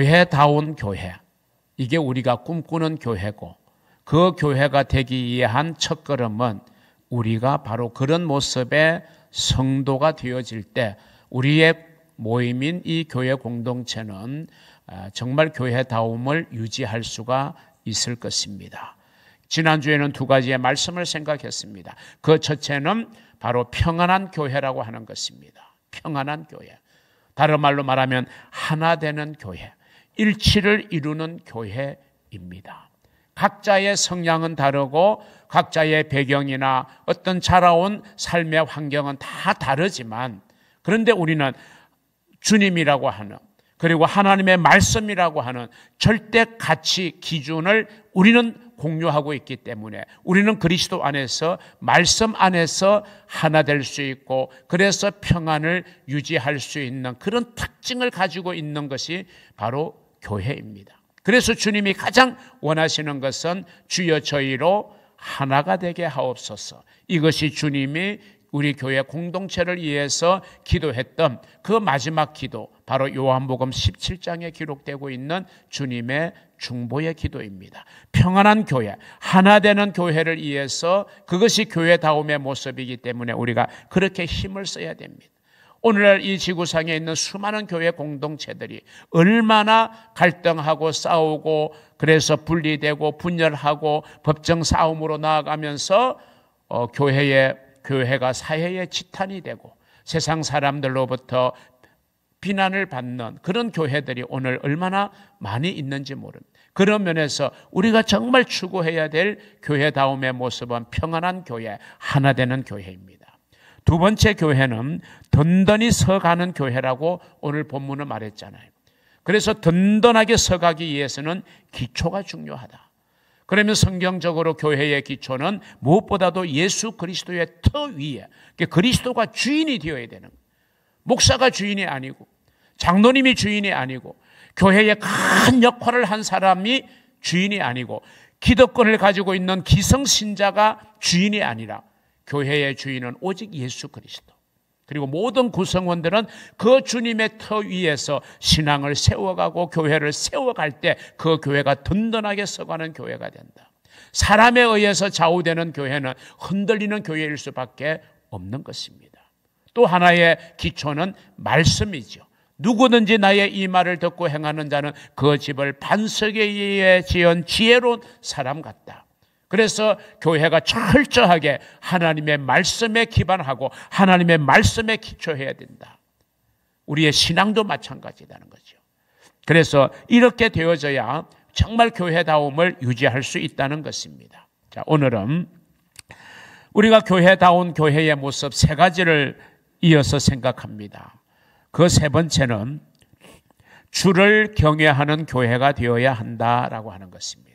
교회다운 교회, 이게 우리가 꿈꾸는 교회고, 그 교회가 되기 위한 첫걸음은 우리가 바로 그런 모습의 성도가 되어질 때 우리의 모임인 이 교회 공동체는 정말 교회다움을 유지할 수가 있을 것입니다. 지난주에는 두 가지의 말씀을 생각했습니다. 그 첫째는 바로 평안한 교회라고 하는 것입니다. 평안한 교회. 다른 말로 말하면 하나 되는 교회, 일치를 이루는 교회입니다. 각자의 성향은 다르고 각자의 배경이나 어떤 자라온 삶의 환경은 다 다르지만, 그런데 우리는 주님이라고 하는, 그리고 하나님의 말씀이라고 하는 절대 가치 기준을 우리는 공유하고 있기 때문에 우리는 그리스도 안에서, 말씀 안에서 하나 될 수 있고, 그래서 평안을 유지할 수 있는 그런 특징을 가지고 있는 것이 바로 교회입니다. 그래서 주님이 가장 원하시는 것은 주여 저희로 하나가 되게 하옵소서. 이것이 주님이 우리 교회 공동체를 위해서 기도했던 그 마지막 기도, 바로 요한복음 17장에 기록되고 있는 주님의 중보의 기도입니다. 평안한 교회, 하나 되는 교회를 위해서, 그것이 교회다움의 모습이기 때문에 우리가 그렇게 힘을 써야 됩니다. 오늘날 이 지구상에 있는 수많은 교회 공동체들이 얼마나 갈등하고 싸우고, 그래서 분리되고 분열하고 법정 싸움으로 나아가면서 교회가 사회의 지탄이 되고 세상 사람들로부터 비난을 받는 그런 교회들이 오늘 얼마나 많이 있는지 모릅니다. 그런 면에서 우리가 정말 추구해야 될 교회다움의 모습은 평안한 교회, 하나 되는 교회입니다. 두 번째 교회는 든든히 서가는 교회라고 오늘 본문은 말했잖아요. 그래서 든든하게 서가기 위해서는 기초가 중요하다. 그러면 성경적으로 교회의 기초는 무엇보다도 예수 그리스도의 터 위에, 그리스도가 주인이 되어야 되는 거예요. 목사가 주인이 아니고, 장로님이 주인이 아니고, 교회의 큰 역할을 한 사람이 주인이 아니고, 기득권을 가지고 있는 기성신자가 주인이 아니라 교회의 주인은 오직 예수 그리스도, 그리고 모든 구성원들은 그 주님의 터 위에서 신앙을 세워가고 교회를 세워갈 때 그 교회가 든든하게 서가는 교회가 된다. 사람에 의해서 좌우되는 교회는 흔들리는 교회일 수밖에 없는 것입니다. 또 하나의 기초는 말씀이죠. 누구든지 나의 이 말을 듣고 행하는 자는 그 집을 반석에 의해 지은 지혜로운 사람 같다. 그래서 교회가 철저하게 하나님의 말씀에 기반하고 하나님의 말씀에 기초해야 된다. 우리의 신앙도 마찬가지라는 거죠. 그래서 이렇게 되어져야 정말 교회다움을 유지할 수 있다는 것입니다. 자, 오늘은 우리가 교회다운 교회의 모습 세 가지를 이어서 생각합니다. 그 세 번째는 주를 경외하는 교회가 되어야 한다라고 하는 것입니다.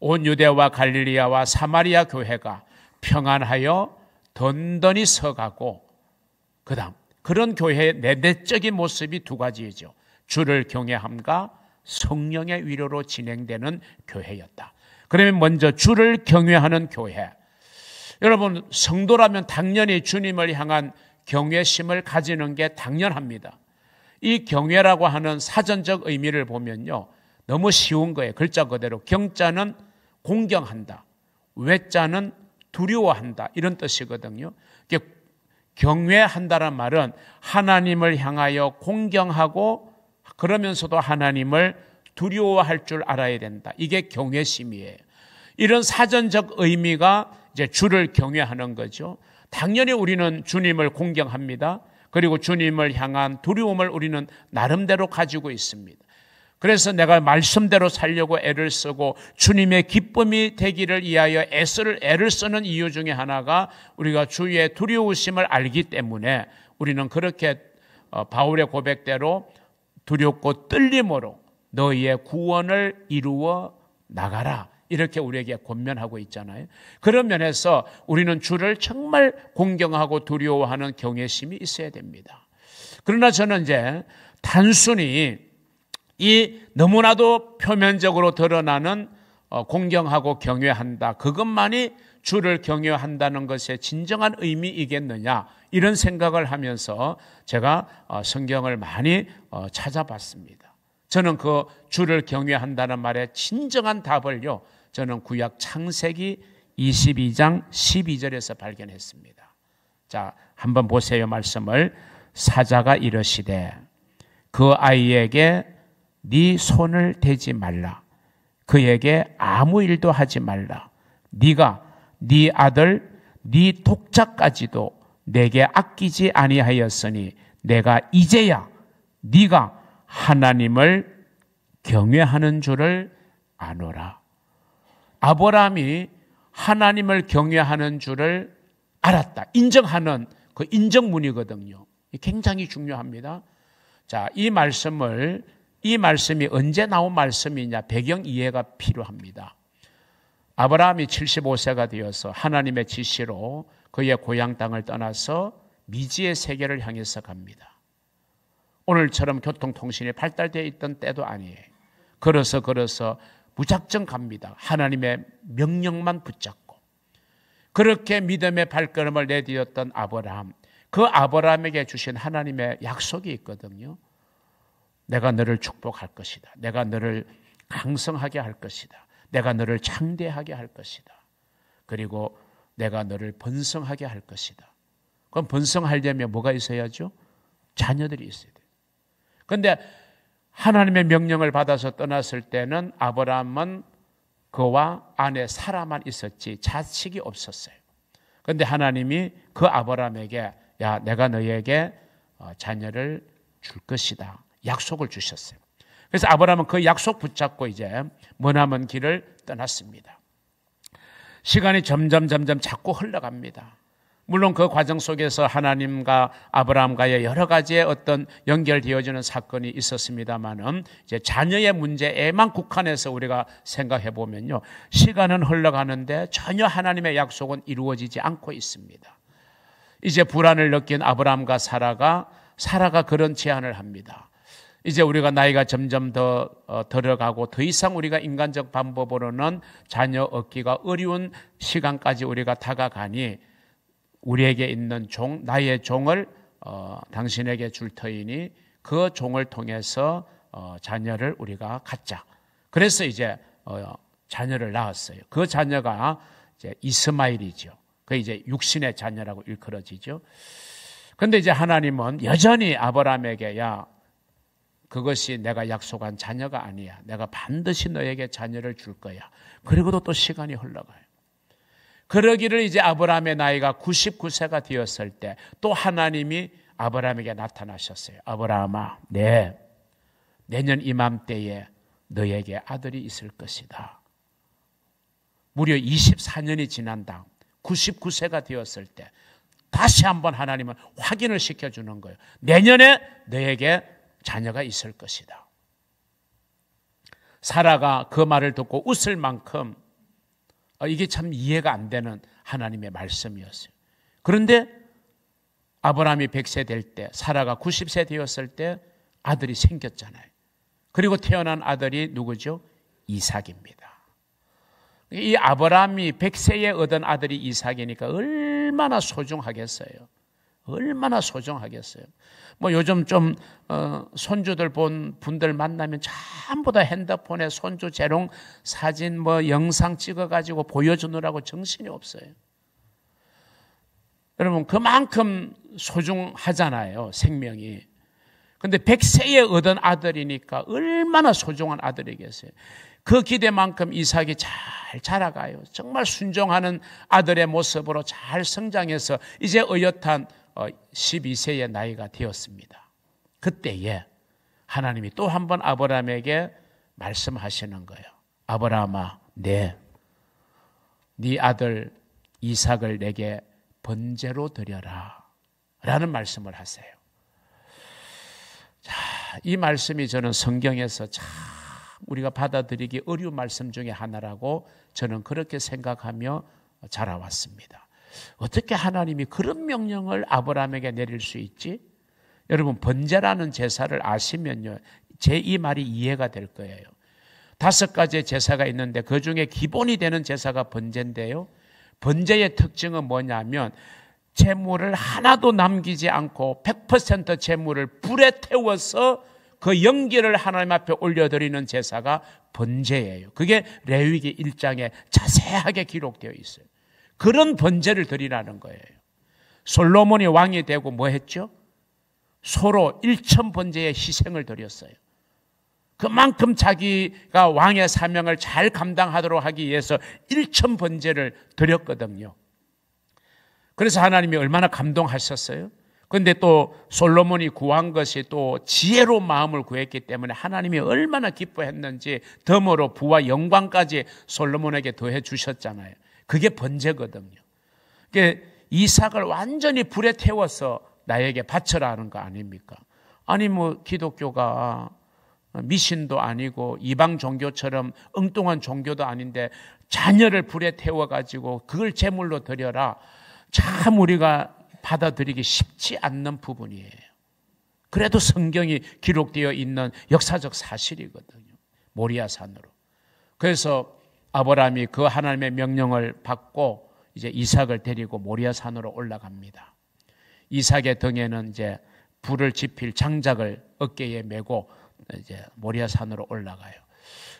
온 유대와 갈릴리아와 사마리아 교회가 평안하여 든든히 서가고, 그다음 그런 교회의 내내적인 모습이 두 가지이죠. 주를 경외함과 성령의 위로로 진행되는 교회였다. 그러면 먼저 주를 경외하는 교회. 여러분, 성도라면 당연히 주님을 향한 경외심을 가지는 게 당연합니다. 이 경외라고 하는 사전적 의미를 보면요, 너무 쉬운 거예요. 글자 그대로 경자는 공경한다, 외자는 두려워한다, 이런 뜻이거든요. 경외한다는 말은 하나님을 향하여 공경하고 그러면서도 하나님을 두려워할 줄 알아야 된다. 이게 경외심이에요. 이런 사전적 의미가 이제 주를 경외하는 거죠. 당연히 우리는 주님을 공경합니다. 그리고 주님을 향한 두려움을 우리는 나름대로 가지고 있습니다. 그래서 내가 말씀대로 살려고 애를 쓰고 주님의 기쁨이 되기를 위하여 애를 쓰는 이유 중에 하나가 우리가 주의 두려우심을 알기 때문에 우리는 그렇게 바울의 고백대로 두렵고 떨림으로 너희의 구원을 이루어 나가라, 이렇게 우리에게 권면하고 있잖아요. 그런 면에서 우리는 주를 정말 공경하고 두려워하는 경외심이 있어야 됩니다. 그러나 저는 이제 단순히 이 너무나도 표면적으로 드러나는 공경하고 경외한다, 그것만이 주를 경외한다는 것의 진정한 의미이겠느냐, 이런 생각을 하면서 제가 성경을 많이 찾아봤습니다. 저는 그 주를 경외한다는 말에 진정한 답을요, 저는 구약 창세기 22장 12절에서 발견했습니다. 자, 한번 보세요. 말씀을. 사자가 이르시되 그 아이에게 네 손을 대지 말라. 그에게 아무 일도 하지 말라. 네가 네 아들 네 독자까지도 내게 아끼지 아니하였으니 내가 이제야 네가 하나님을 경외하는 줄을 아노라. 아브라함이 하나님을 경외하는 줄을 알았다. 인정하는 그 인정문이거든요. 굉장히 중요합니다. 자, 이 말씀이 언제 나온 말씀이냐, 배경 이해가 필요합니다. 아브라함이 75세가 되어서 하나님의 지시로 그의 고향 땅을 떠나서 미지의 세계를 향해서 갑니다. 오늘처럼 교통통신이 발달되어 있던 때도 아니에요. 걸어서 무작정 갑니다. 하나님의 명령만 붙잡고. 그렇게 믿음의 발걸음을 내디뎠던 아브라함, 그 아브라함에게 주신 하나님의 약속이 있거든요. 내가 너를 축복할 것이다. 내가 너를 강성하게 할 것이다. 내가 너를 창대하게 할 것이다. 그리고 내가 너를 번성하게 할 것이다. 그럼 번성하려면 뭐가 있어야죠? 자녀들이 있어야 돼요. 그런데 하나님의 명령을 받아서 떠났을 때는 아브라함은 그와 아내 사라만 있었지 자식이 없었어요. 그런데 하나님이 그 아브라함에게 야, 내가 너에게 자녀를 줄 것이다. 약속을 주셨어요. 그래서 아브라함은 그 약속 붙잡고 이제 머나먼 길을 떠났습니다. 시간이 점점 자꾸 흘러갑니다. 물론 그 과정 속에서 하나님과 아브라함과의 여러 가지의 어떤 연결되어지는 사건이 있었습니다만은 이제 자녀의 문제에만 국한해서 우리가 생각해 보면요, 시간은 흘러가는데 전혀 하나님의 약속은 이루어지지 않고 있습니다. 이제 불안을 느낀 아브라함과 사라가 그런 제안을 합니다. 이제 우리가 나이가 점점 더 들어가고 더 이상 우리가 인간적 방법으로는 자녀 얻기가 어려운 시간까지 우리가 다가가니 우리에게 있는 종, 나의 종을 당신에게 줄 터이니 그 종을 통해서 자녀를 우리가 갖자. 그래서 이제 자녀를 낳았어요. 그 자녀가 이제 이스마엘이죠. 그 이제 육신의 자녀라고 일컬어지죠. 그런데 이제 하나님은 여전히 아브라함에게 야, 그것이 내가 약속한 자녀가 아니야. 내가 반드시 너에게 자녀를 줄 거야. 그리고도 또 시간이 흘러가요. 그러기를 이제 아브라함의 나이가 99세가 되었을 때 또 하나님이 아브라함에게 나타나셨어요. 아브라함아, 네, 내년 이맘때에 너에게 아들이 있을 것이다. 무려 24년이 지난 다음 99세가 되었을 때 다시 한번 하나님은 확인을 시켜주는 거예요. 내년에 너에게 자녀가 있을 것이다. 사라가 그 말을 듣고 웃을 만큼 이게 참 이해가 안 되는 하나님의 말씀이었어요. 그런데 아브라함이 100세 될 때, 사라가 90세 되었을 때 아들이 생겼잖아요. 그리고 태어난 아들이 누구죠? 이삭입니다. 이 아브라함이 100세에 얻은 아들이 이삭이니까 얼마나 소중하겠어요. 얼마나 소중하겠어요. 뭐 요즘 좀 손주들 본 분들 만나면 전부 다 핸드폰에 손주 재롱 사진 뭐 영상 찍어가지고 보여주느라고 정신이 없어요. 여러분 그만큼 소중하잖아요, 생명이. 근데 100세에 얻은 아들이니까 얼마나 소중한 아들이겠어요. 그 기대만큼 이삭이 잘 자라가요. 정말 순종하는 아들의 모습으로 잘 성장해서 이제 어엿한 12세의 나이가 되었습니다. 그때에 하나님이 또 한 번 아브라함에게 말씀하시는 거예요. 아브라함아, 네 아들 이삭을 내게 번제로 드려라 라는 말씀을 하세요. 자, 이 말씀이 저는 성경에서 참 우리가 받아들이기 어려운 말씀 중에 하나라고 저는 그렇게 생각하며 자라왔습니다. 어떻게 하나님이 그런 명령을 아브라함에게 내릴 수 있지? 여러분 번제라는 제사를 아시면요, 제 이 말이 이해가 될 거예요. 5가지의 제사가 있는데 그 중에 기본이 되는 제사가 번제인데요, 번제의 특징은 뭐냐면 재물을 하나도 남기지 않고 100% 재물을 불에 태워서 그 연기를 하나님 앞에 올려드리는 제사가 번제예요. 그게 레위기 1장에 자세하게 기록되어 있어요. 그런 번제를 드리라는 거예요. 솔로몬이 왕이 되고 뭐 했죠? 소로 1000번제의 희생을 드렸어요. 그만큼 자기가 왕의 사명을 잘 감당하도록 하기 위해서 1000번제를 드렸거든요. 그래서 하나님이 얼마나 감동하셨어요? 그런데 또 솔로몬이 구한 것이 또 지혜로운 마음을 구했기 때문에 하나님이 얼마나 기뻐했는지 덤으로 부와 영광까지 솔로몬에게 더해 주셨잖아요. 그게 번제거든요. 그러니까 이삭을 완전히 불에 태워서 나에게 바쳐라 하는 거 아닙니까? 아니 뭐 기독교가 미신도 아니고 이방 종교처럼 엉뚱한 종교도 아닌데 자녀를 불에 태워가지고 그걸 제물로 드려라. 참 우리가 받아들이기 쉽지 않는 부분이에요. 그래도 성경이 기록되어 있는 역사적 사실이거든요. 모리아산으로. 그래서 아브라함이 그 하나님의 명령을 받고 이제 이삭을 데리고 모리아산으로 올라갑니다. 이삭의 등에는 이제 불을 지필 장작을 어깨에 메고 이제 모리아산으로 올라가요.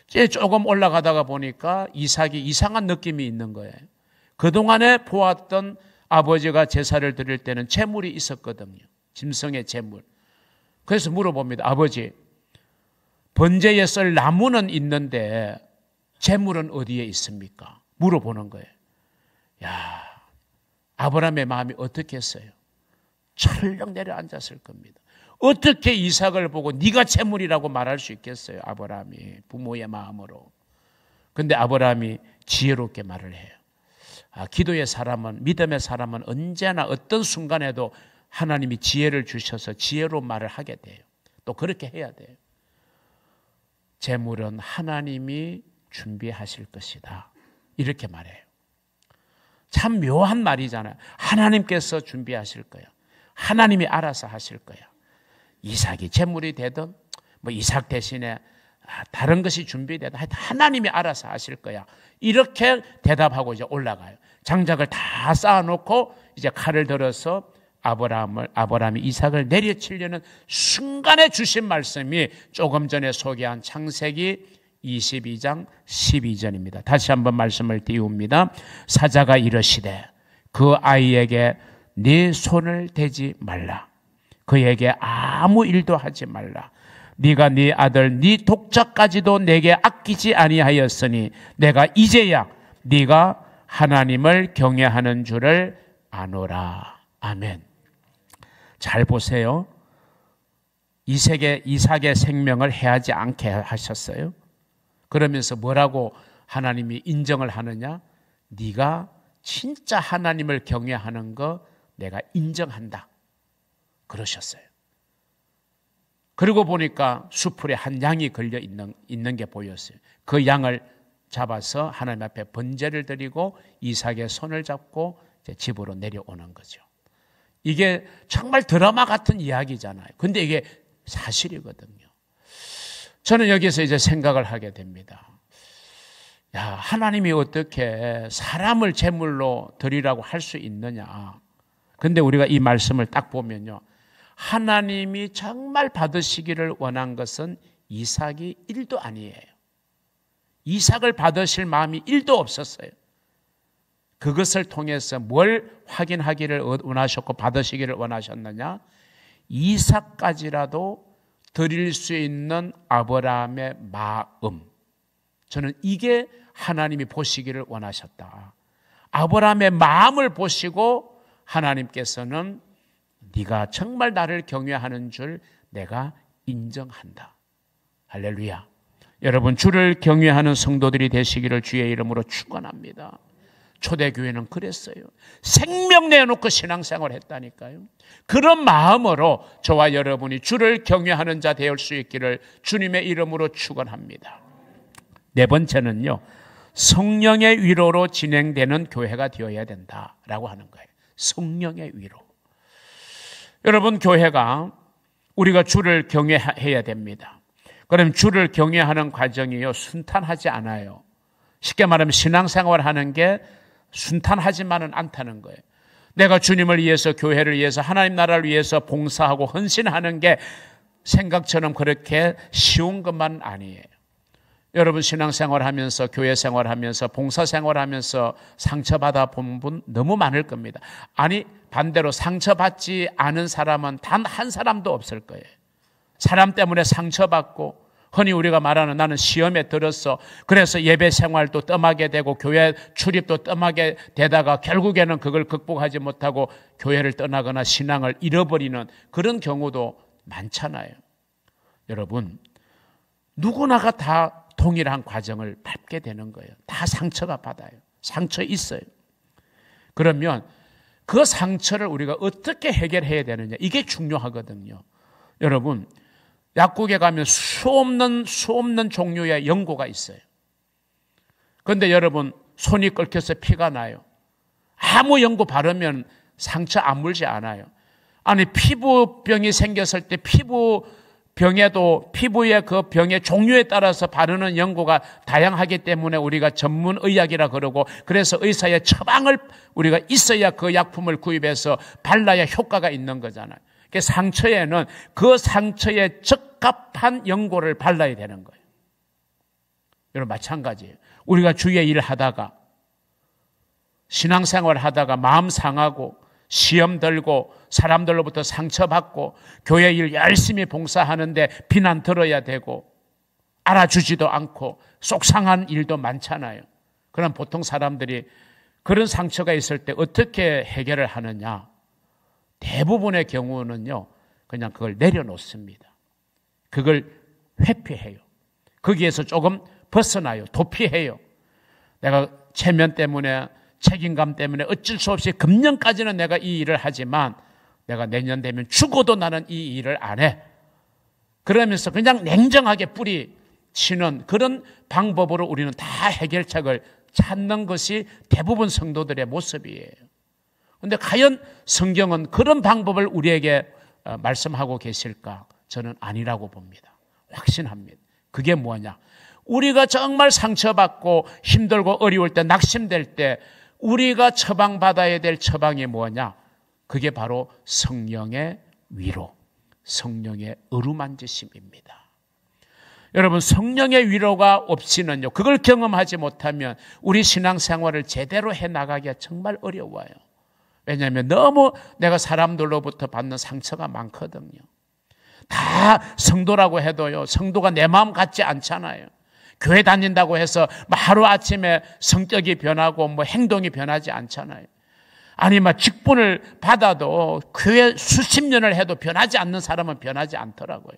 이제 조금 올라가다가 보니까 이삭이 이상한 느낌이 있는 거예요. 그동안에 보았던 아버지가 제사를 드릴 때는 제물이 있었거든요. 짐승의 제물. 그래서 물어봅니다. 아버지, 번제에 쓸 나무는 있는데 제물은 어디에 있습니까? 물어보는 거예요. 야, 아브라함의 마음이 어떻겠어요? 철렁 내려앉았을 겁니다. 어떻게 이삭을 보고 네가 제물이라고 말할 수 있겠어요? 아브라함이 부모의 마음으로. 그런데 아브라함이 지혜롭게 말을 해요. 기도의 사람은, 믿음의 사람은 언제나 어떤 순간에도 하나님이 지혜를 주셔서 지혜로운 말을 하게 돼요. 또 그렇게 해야 돼요. 제물은 하나님이 준비하실 것이다. 이렇게 말해요. 참 묘한 말이잖아요. 하나님께서 준비하실 거야. 하나님이 알아서 하실 거야. 이삭이 제물이 되든 뭐 이삭 대신에 다른 것이 준비되든 하여튼 하나님이 알아서 하실 거야. 이렇게 대답하고 이제 올라가요. 장작을 다 쌓아놓고 이제 칼을 들어서 아브라함이 이삭을 내려치려는 순간에 주신 말씀이 조금 전에 소개한 창세기 22장 12절입니다. 다시 한번 말씀을 띄웁니다. 사자가 이르시되 그 아이에게 네 손을 대지 말라. 그에게 아무 일도 하지 말라. 네가 네 아들 네 독자까지도 내게 아끼지 아니하였으니 내가 이제야 네가 하나님을 경외하는 줄을 아노라. 아멘. 잘 보세요. 이삭의 생명을 해하지 않게 하셨어요. 그러면서 뭐라고 하나님이 인정을 하느냐? 네가 진짜 하나님을 경외하는 거 내가 인정한다. 그러셨어요. 그리고 보니까 수풀에 한 양이 걸려 있는 게 보였어요. 그 양을 잡아서 하나님 앞에 번제를 드리고 이삭의 손을 잡고 이제 집으로 내려오는 거죠. 이게 정말 드라마 같은 이야기잖아요. 근데 이게 사실이거든요. 저는 여기서 이제 생각을 하게 됩니다. 야, 하나님이 어떻게 사람을 제물로 드리라고 할 수 있느냐. 근데 우리가 이 말씀을 딱 보면요. 하나님이 정말 받으시기를 원한 것은 이삭이 1도 아니에요. 이삭을 받으실 마음이 1도 없었어요. 그것을 통해서 뭘 확인하기를 원하셨고 받으시기를 원하셨느냐? 이삭까지라도 드릴 수 있는 아브라함의 마음. 저는 이게 하나님이 보시기를 원하셨다. 아브라함의 마음을 보시고 하나님께서는 네가 정말 나를 경외하는 줄 내가 인정한다. 할렐루야. 여러분, 주를 경외하는 성도들이 되시기를 주의 이름으로 축원합니다. 초대교회는 그랬어요. 생명 내놓고 신앙생활을 했다니까요. 그런 마음으로 저와 여러분이 주를 경외하는 자 되을 수 있기를 주님의 이름으로 축원합니다. 네 번째는요, 성령의 위로로 진행되는 교회가 되어야 된다라고 하는 거예요. 성령의 위로. 여러분, 교회가 우리가 주를 경외해야 됩니다. 그럼 주를 경외하는 과정이요, 순탄하지 않아요. 쉽게 말하면 신앙생활을 하는 게 순탄하지만은 않다는 거예요. 내가 주님을 위해서, 교회를 위해서, 하나님 나라를 위해서 봉사하고 헌신하는 게 생각처럼 그렇게 쉬운 것만 아니에요. 여러분 신앙생활하면서 교회 생활하면서 봉사생활하면서 상처받아 본 분 너무 많을 겁니다. 아니 반대로 상처받지 않은 사람은 단 한 사람도 없을 거예요. 사람 때문에 상처받고 흔히 우리가 말하는 나는 시험에 들었어. 그래서 예배 생활도 뜸하게 되고 교회 출입도 뜸하게 되다가 결국에는 그걸 극복하지 못하고 교회를 떠나거나 신앙을 잃어버리는 그런 경우도 많잖아요. 여러분 누구나가 다 동일한 과정을 밟게 되는 거예요. 다 상처가 받아요. 상처 있어요. 그러면 그 상처를 우리가 어떻게 해결해야 되느냐 이게 중요하거든요. 여러분 약국에 가면 수 없는 종류의 연고가 있어요. 그런데 여러분 손이 끓여서 피가 나요. 아무 연고 바르면 상처 안 물지 않아요. 아니 피부병이 생겼을 때 피부병에도 피부의 그 병의 종류에 따라서 바르는 연고가 다양하기 때문에 우리가 전문 의학이라 그러고 그래서 의사의 처방을 우리가 있어야 그 약품을 구입해서 발라야 효과가 있는 거잖아요. 상처에는 그 상처에 적합한 연고를 발라야 되는 거예요. 여러분 마찬가지예요. 우리가 주의 일 하다가 신앙생활 하다가 마음 상하고 시험 들고 사람들로부터 상처받고 교회 일 열심히 봉사하는데 비난 들어야 되고 알아주지도 않고 속상한 일도 많잖아요. 그럼 보통 사람들이 그런 상처가 있을 때 어떻게 해결을 하느냐? 대부분의 경우는요, 그냥 그걸 내려놓습니다. 그걸 회피해요. 거기에서 조금 벗어나요. 도피해요. 내가 체면 때문에, 책임감 때문에 어쩔 수 없이 금년까지는 내가 이 일을 하지만 내가 내년 되면 죽어도 나는 이 일을 안 해. 그러면서 그냥 냉정하게 뿌리치는 그런 방법으로 우리는 다 해결책을 찾는 것이 대부분 성도들의 모습이에요. 그런데 과연 성경은 그런 방법을 우리에게 말씀하고 계실까? 저는 아니라고 봅니다. 확신합니다. 그게 뭐냐? 우리가 정말 상처받고 힘들고 어려울 때 낙심될 때 우리가 처방받아야 될 처방이 뭐냐? 그게 바로 성령의 위로, 성령의 어루만지심입니다. 여러분 성령의 위로가 없이는요, 그걸 경험하지 못하면 우리 신앙생활을 제대로 해나가기가 정말 어려워요. 왜냐하면 너무 내가 사람들로부터 받는 상처가 많거든요. 다 성도라고 해도요, 성도가 내 마음 같지 않잖아요. 교회 다닌다고 해서 하루아침에 성격이 변하고 행동이 변하지 않잖아요. 아니 직분을 받아도 교회 수십 년을 해도 변하지 않는 사람은 변하지 않더라고요.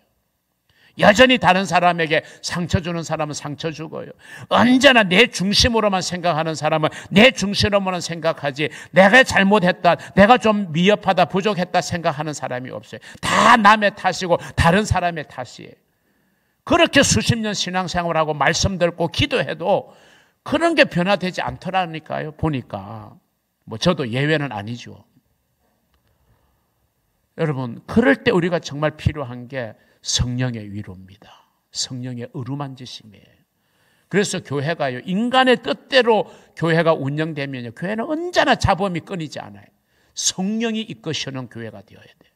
여전히 다른 사람에게 상처 주는 사람은 상처 주고요. 언제나 내 중심으로만 생각하는 사람은 내 중심으로만 생각하지 내가 잘못했다, 내가 좀 미흡하다, 부족했다 생각하는 사람이 없어요. 다 남의 탓이고 다른 사람의 탓이에요. 그렇게 수십 년 신앙생활하고 말씀 듣고 기도해도 그런 게 변화되지 않더라니까요. 보니까 저도 예외는 아니죠. 여러분 그럴 때 우리가 정말 필요한 게 성령의 위로입니다. 성령의 어루만지심이에요. 그래서 교회가요, 인간의 뜻대로 교회가 운영되면요, 교회는 언제나 잡음이 끊이지 않아요. 성령이 이끄시는 교회가 되어야 돼요.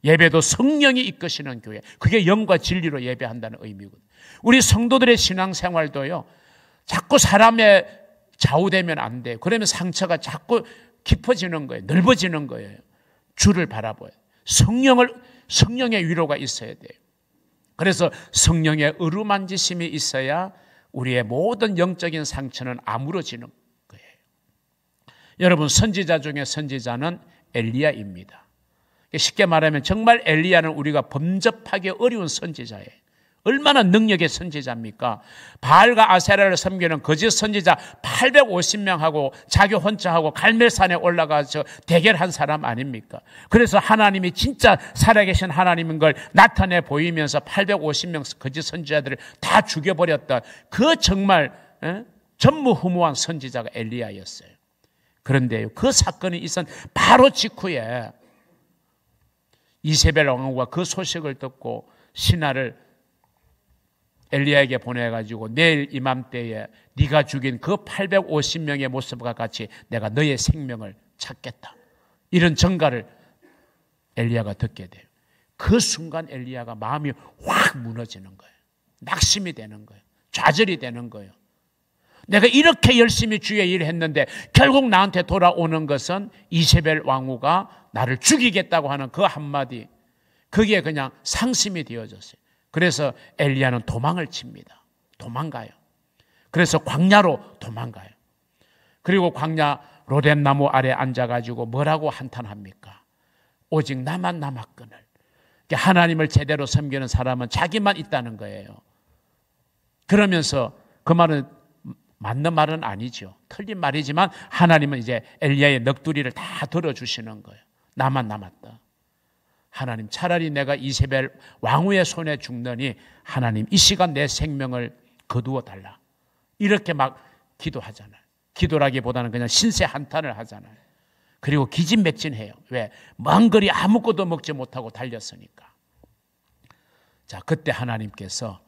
예배도 성령이 이끄시는 교회, 그게 영과 진리로 예배한다는 의미거든요. 우리 성도들의 신앙생활도요, 자꾸 사람의 좌우되면 안 돼요. 그러면 상처가 자꾸 깊어지는 거예요. 넓어지는 거예요. 주를 바라봐요. 성령의 위로가 있어야 돼요. 그래서 성령의 어루만지심이 있어야 우리의 모든 영적인 상처는 아물어지는 거예요. 여러분 선지자 중에 선지자는 엘리야입니다. 쉽게 말하면 정말 엘리야는 우리가 범접하기 어려운 선지자예요. 얼마나 능력의 선지자입니까? 바알과 아세라를 섬기는 거짓 선지자 850명하고 자기 혼자 하고 갈멜산에 올라가서 대결한 사람 아닙니까? 그래서 하나님이 진짜 살아계신 하나님인 걸 나타내 보이면서 850명 거짓 선지자들을 다 죽여버렸던 그 정말 전무후무한 선지자가 엘리야였어요. 그런데요, 그 사건이 있은 바로 직후에 이세벨 왕후가 그 소식을 듣고 신하를 엘리야에게 보내가지고 내일 이맘때에 네가 죽인 그 850명의 모습과 같이 내가 너의 생명을 찾겠다, 이런 전가를 엘리야가 듣게 돼요. 그 순간 엘리야가 마음이 확 무너지는 거예요. 낙심이 되는 거예요. 좌절이 되는 거예요. 내가 이렇게 열심히 주의 일을 했는데 결국 나한테 돌아오는 것은 이세벨 왕후가 나를 죽이겠다고 하는 그 한마디, 그게 그냥 상심이 되어졌어요. 그래서 엘리야는 도망을 칩니다. 도망가요. 그래서 광야로 도망가요. 그리고 광야 로뎀나무 아래 앉아가지고 뭐라고 한탄합니까? 오직 나만 남았거늘. 하나님을 제대로 섬기는 사람은 자기만 있다는 거예요. 그러면서 그 말은 맞는 말은 아니죠. 틀린 말이지만 하나님은 이제 엘리야의 넋두리를 다 들어주시는 거예요. 나만 남았다. 하나님, 차라리 내가 이세벨 왕후의 손에 죽느니 하나님 이 시간 내 생명을 거두어 달라. 이렇게 막 기도하잖아요. 기도라기보다는 그냥 신세 한탄을 하잖아요. 그리고 기진맥진해요. 왜? 먼 거리 아무것도 먹지 못하고 달렸으니까. 자, 그때 하나님께서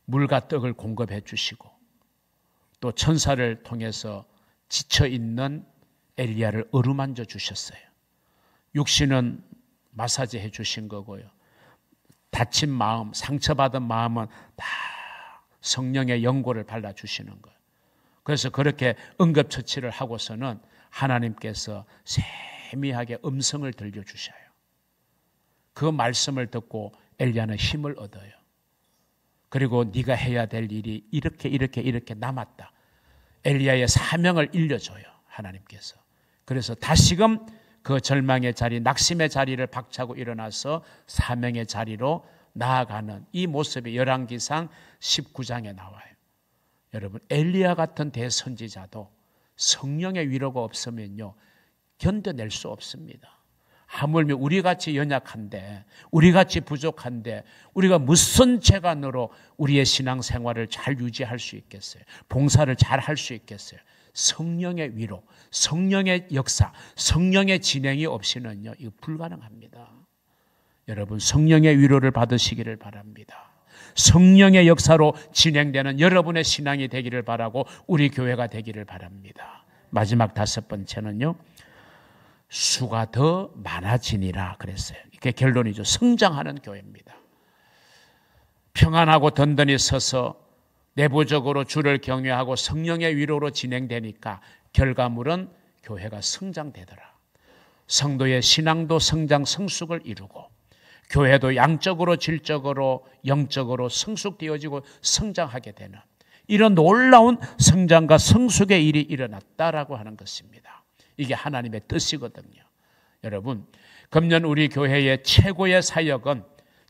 물과 떡을 공급해 주시고 또 천사를 통해서 지쳐있는 엘리야를 어루만져 주셨어요. 육신은 마사지 해 주신 거고요. 다친 마음, 상처받은 마음은 다 성령의 연고를 발라주시는 거예요. 그래서 그렇게 응급처치를 하고서는 하나님께서 세미하게 음성을 들려주셔요. 그 말씀을 듣고 엘리야는 힘을 얻어요. 그리고 네가 해야 될 일이 이렇게 남았다. 엘리야의 사명을 일려줘요. 하나님께서. 그래서 다시금 그 절망의 자리, 낙심의 자리를 박차고 일어나서 사명의 자리로 나아가는 이 모습이 열왕기상 19장에 나와요. 여러분, 엘리야 같은 대선지자도 성령의 위로가 없으면요 견뎌낼 수 없습니다. 하물며 우리같이 연약한데, 우리같이 부족한데 우리가 무슨 재간으로 우리의 신앙생활을 잘 유지할 수 있겠어요? 봉사를 잘 할 수 있겠어요? 성령의 위로, 성령의 역사, 성령의 진행이 없이는요 이거 불가능합니다. 여러분, 성령의 위로를 받으시기를 바랍니다. 성령의 역사로 진행되는 여러분의 신앙이 되기를 바라고 우리 교회가 되기를 바랍니다. 마지막 5번째는요, 수가 더 많아지니라 그랬어요. 이게 결론이죠. 성장하는 교회입니다. 평안하고 든든히 서서 내부적으로 주를 경외하고 성령의 위로로 진행되니까 결과물은 교회가 성장되더라. 성도의 신앙도 성장 성숙을 이루고 교회도 양적으로 질적으로 영적으로 성숙되어지고 성장하게 되는 이런 놀라운 성장과 성숙의 일이 일어났다라고 하는 것입니다. 이게 하나님의 뜻이거든요. 여러분, 금년 우리 교회의 최고의 사역은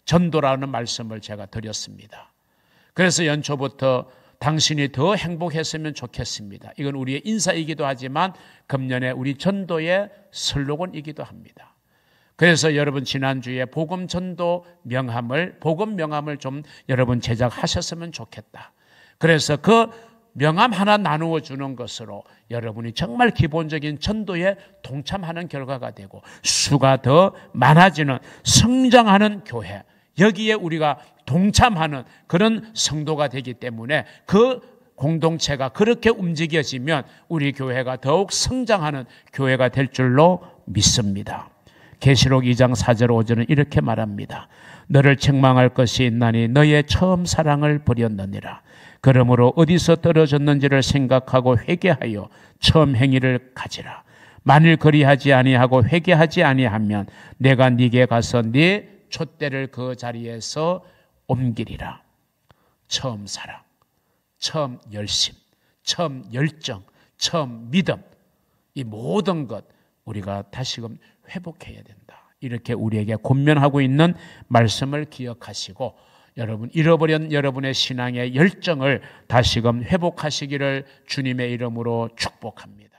전도라는 말씀을 제가 드렸습니다. 그래서 연초부터 당신이 더 행복했으면 좋겠습니다. 이건 우리의 인사이기도 하지만 금년에 우리 전도의 슬로건이기도 합니다. 그래서 여러분 지난주에 복음 명함을 좀 여러분 제작하셨으면 좋겠다. 그래서 그 명함 하나 나누어 주는 것으로 여러분이 정말 기본적인 전도에 동참하는 결과가 되고 수가 더 많아지는 성장하는 교회, 여기에 우리가 동참하는 그런 성도가 되기 때문에 그 공동체가 그렇게 움직여지면 우리 교회가 더욱 성장하는 교회가 될 줄로 믿습니다. 계시록 2장 4절 5절은 이렇게 말합니다. 너를 책망할 것이 있나니 너의 처음 사랑을 버렸느니라. 그러므로 어디서 떨어졌는지를 생각하고 회개하여 처음 행위를 가지라. 만일 그리하지 아니하고 회개하지 아니하면 내가 네게 가서 네 촛대를 그 자리에서 옮기리라. 처음 사랑, 처음 열심, 처음 열정, 처음 믿음, 이 모든 것 우리가 다시금 회복해야 된다. 이렇게 우리에게 권면하고 있는 말씀을 기억하시고 여러분, 잃어버린 여러분의 신앙의 열정을 다시금 회복하시기를 주님의 이름으로 축복합니다.